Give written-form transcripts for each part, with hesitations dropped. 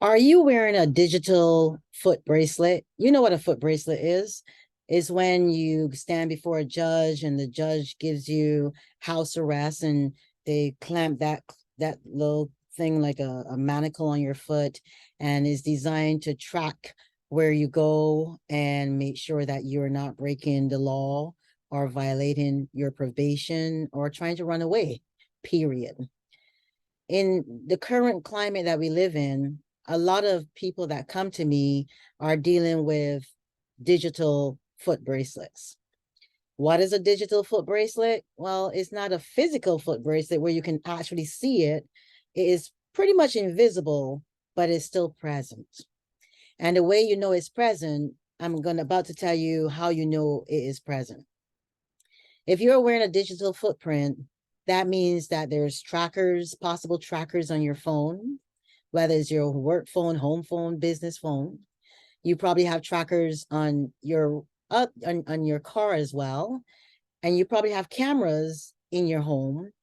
Are you wearing a digital foot bracelet? You know what a foot bracelet is? Is when you stand before a judge and the judge gives you house arrest and they clamp that little thing like a manacle on your foot and is designed to track where you go and make sure that you're not breaking the law or violating your probation or trying to run away, period. In the current climate that we live in, a lot of people that come to me are dealing with digital foot bracelets. What is a digital foot bracelet? Well, it's not a physical foot bracelet where you can actually see it. It is pretty much invisible, but it's still present. And the way you know it's present, about to tell you how you know it is present. If you're wearing a digital footprint, that means that there's trackers, possible trackers on your phone, whether it's your work phone, home phone, business phone. You probably have trackers on your car as well. And you probably have cameras in your home.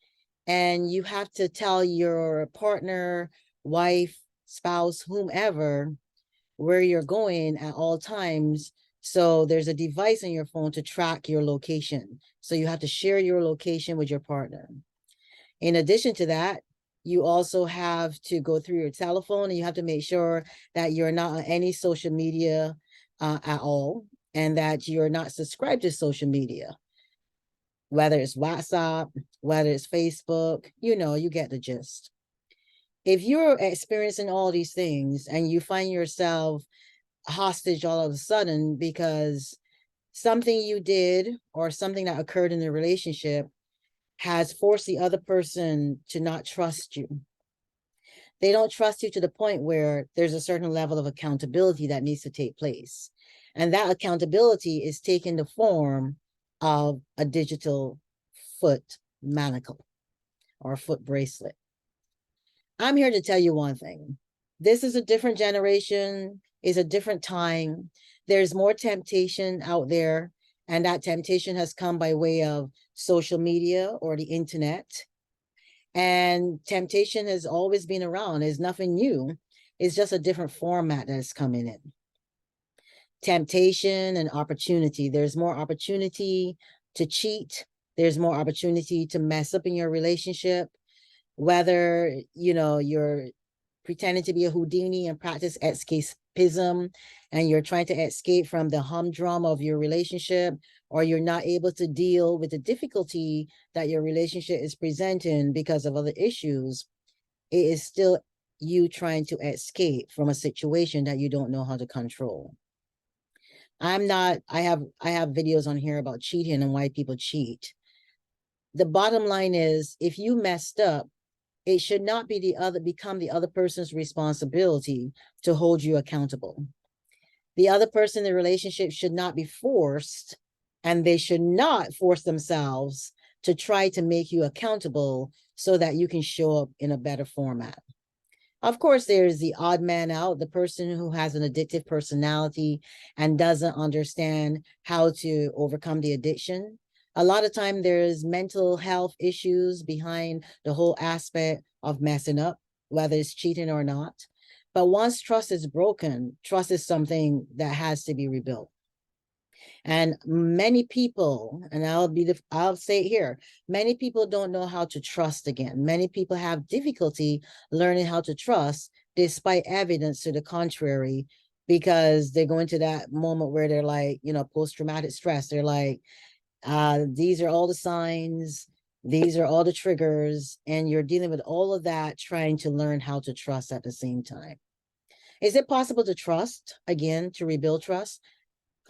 And you have to tell your partner, wife, spouse, whomever, where you're going at all times. So there's a device on your phone to track your location. So you have to share your location with your partner. In addition to that, you also have to go through your telephone and you have to make sure that you're not on any social media at all and that you're not subscribed to social media, whether it's WhatsApp, whether it's Facebook, you get the gist. If you're experiencing all these things and you find yourself hostage all of a sudden because something you did or something that occurred in the relationship has forced the other person to not trust you. They don't trust you to the point where there's a certain level of accountability that needs to take place. And that accountability is taking the form of a digital foot manacle or foot bracelet. I'm here to tell you one thing. This is a different generation, is a different time. There's more temptation out there, and that temptation has come by way of social media or the internet. And temptation has always been around. It's nothing new. It's just a different format that's coming in. Temptation and opportunity. There's more opportunity to cheat. There's more opportunity to mess up in your relationship. Whether, you're pretending to be a Houdini and practice escapism and you're trying to escape from the humdrum of your relationship, or you're not able to deal with the difficulty that your relationship is presenting because of other issues, it is still you trying to escape from a situation that you don't know how to control. I have videos on here about cheating and why people cheat. The bottom line is, if you messed up, it should not become the other person's responsibility to hold you accountable. The other person in the relationship should not be forced, and they should not force themselves to try to make you accountable so that you can show up in a better format. Of course, there's the odd man out, the person who has an addictive personality and doesn't understand how to overcome the addiction. A lot of time there's mental health issues behind the whole aspect of messing up, whether it's cheating or not. But once trust is broken, trust is something that has to be rebuilt. And many people, and I'll say it here, many people don't know how to trust again. Many people have difficulty learning how to trust despite evidence to the contrary, because they go into that moment where they're like, post-traumatic stress. They're like, these are all the signs, these are all the triggers, and you're dealing with all of that, trying to learn how to trust at the same time. Is it possible to trust again, to rebuild trust?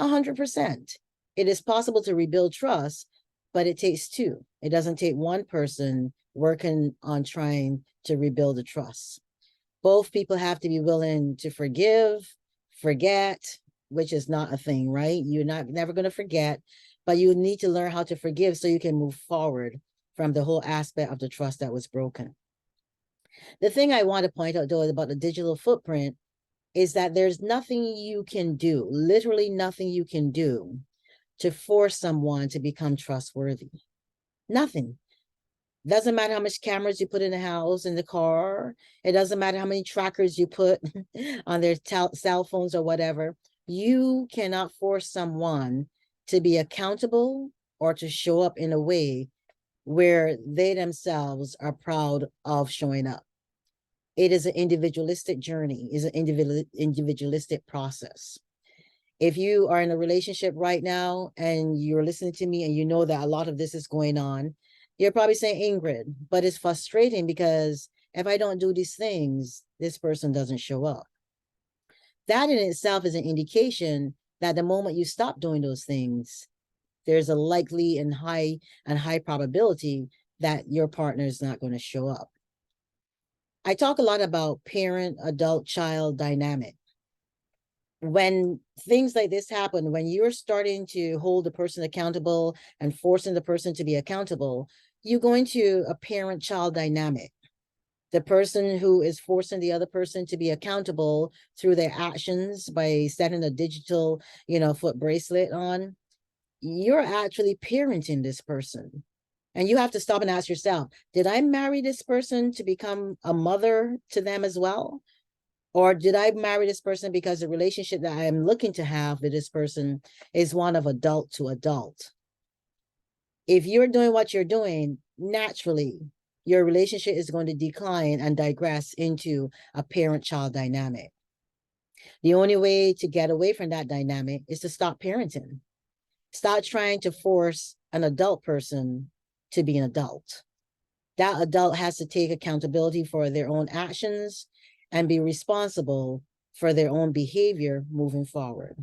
100%. It is possible to rebuild trust, but it takes two. It doesn't take one person working on trying to rebuild the trust. Both people have to be willing to forgive, forget, which is not a thing, right? You're never going to forget, but you need to learn how to forgive so you can move forward from the whole aspect of the trust that was broken. The thing I want to point out, though, about the digital footprint is that there's nothing you can do, literally nothing you can do to force someone to become trustworthy. Nothing. Doesn't matter how much cameras you put in the house, in the car. It doesn't matter how many trackers you put on their cell phones or whatever. You cannot force someone to be accountable or to show up in a way where they themselves are proud of showing up. It is an individualistic journey, is an individualistic process. If you are in a relationship right now and you're listening to me and you know that a lot of this is going on, you're probably saying, Ingrid, but it's frustrating because if I don't do these things, this person doesn't show up. That in itself is an indication that the moment you stop doing those things, there's a likely and high probability that your partner is not going to show up. I talk a lot about parent, adult, child dynamic. When things like this happen, when you're starting to hold the person accountable and forcing the person to be accountable, you go into a parent-child dynamic. The person who is forcing the other person to be accountable through their actions by setting a digital, foot bracelet on, you're actually parenting this person. And you have to stop and ask yourself, did I marry this person to become a mother to them as well? Or did I marry this person because the relationship that I am looking to have with this person is one of adult to adult? If you're doing what you're doing, naturally, your relationship is going to decline and digress into a parent-child dynamic. The only way to get away from that dynamic is to stop parenting. Stop trying to force an adult person to be an adult. That adult has to take accountability for their own actions and be responsible for their own behavior moving forward.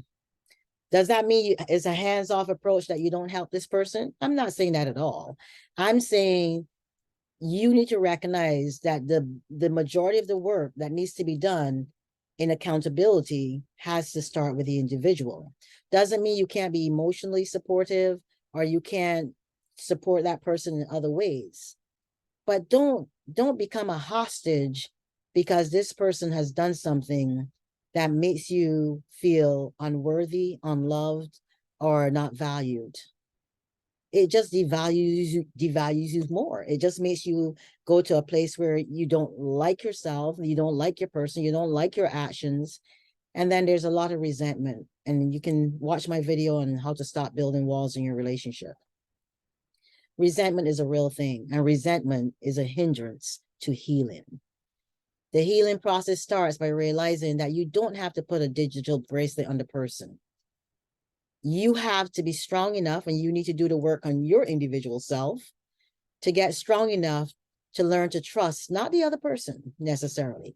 Does that mean it's a hands-off approach that you don't help this person? I'm not saying that at all. I'm saying you need to recognize that the majority of the work that needs to be done in accountability has to start with the individual. Doesn't mean you can't be emotionally supportive or you can't support that person in other ways. But don't become a hostage because this person has done something that makes you feel unworthy, unloved, or not valued. It just devalues you more. It just makes you go to a place where you don't like yourself, you don't like your person, you don't like your actions. And then there's a lot of resentment. And you can watch my video on how to stop building walls in your relationship. Resentment is a real thing, and resentment is a hindrance to healing. The healing process starts by realizing that you don't have to put a digital bracelet on the person. You have to be strong enough, and you need to do the work on your individual self to get strong enough to learn to trust, not the other person necessarily.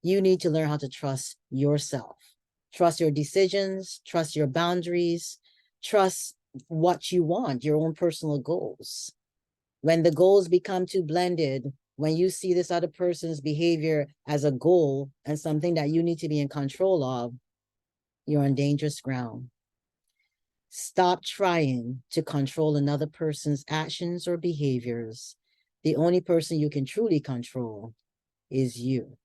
You need to learn how to trust yourself. Trust your decisions, trust your boundaries, trust what you want, your own personal goals. When the goals become too blended, when you see this other person's behavior as a goal and something that you need to be in control of, you're on dangerous ground. Stop trying to control another person's actions or behaviors. The only person you can truly control is you.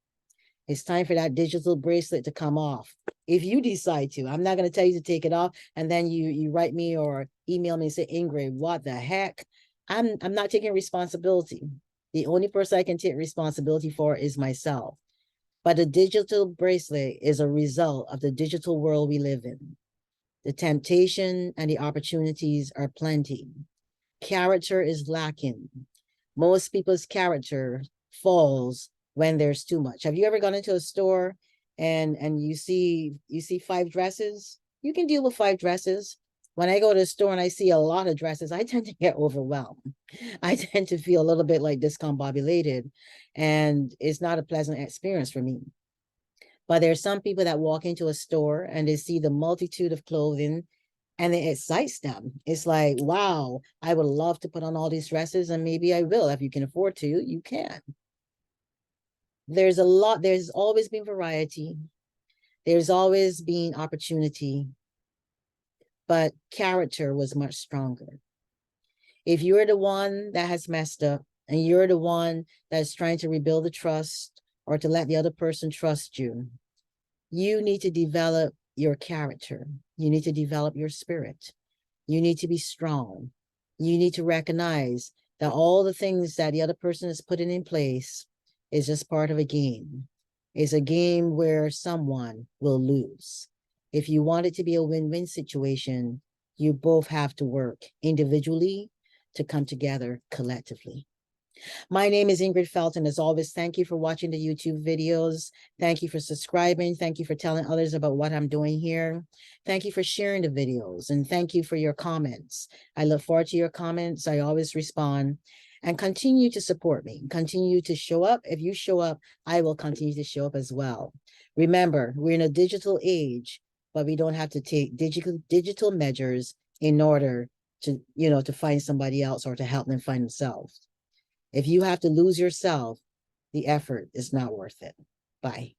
It's time for that digital bracelet to come off. If you decide to, I'm not going to tell you to take it off. And then you write me or email me and say, Ingrid, what the heck? I'm not taking responsibility. The only person I can take responsibility for is myself. But the digital bracelet is a result of the digital world we live in. The temptation and the opportunities are plenty. Character is lacking. Most people's character falls when there's too much. Have you ever gone into a store and you see 5 dresses? You can deal with 5 dresses. When I go to the store and I see a lot of dresses, I tend to get overwhelmed. I tend to feel a little bit like discombobulated, and it's not a pleasant experience for me. But there's some people that walk into a store and they see the multitude of clothing and it excites them. It's like, wow, I would love to put on all these dresses, and maybe I will. If you can afford to, you can. There's always been variety. There's always been opportunity, but character was much stronger. If you're the one that has messed up and you're the one that's trying to rebuild the trust or to let the other person trust you, you need to develop your character. You need to develop your spirit. You need to be strong. You need to recognize that all the things that the other person is putting in place is just part of a game. It's a game where someone will lose. If you want it to be a win-win situation, you both have to work individually to come together collectively. My name is Ingrid Felton. As always, thank you for watching the YouTube videos. Thank you for subscribing. Thank you for telling others about what I'm doing here. Thank you for sharing the videos, and thank you for your comments. I look forward to your comments. I always respond. And continue to support me. Continue to show up. If you show up, I will continue to show up as well. Remember, we're in a digital age, but we don't have to take digital measures in order to, to find somebody else or to help them find themselves. If you have to lose yourself, the effort is not worth it. Bye.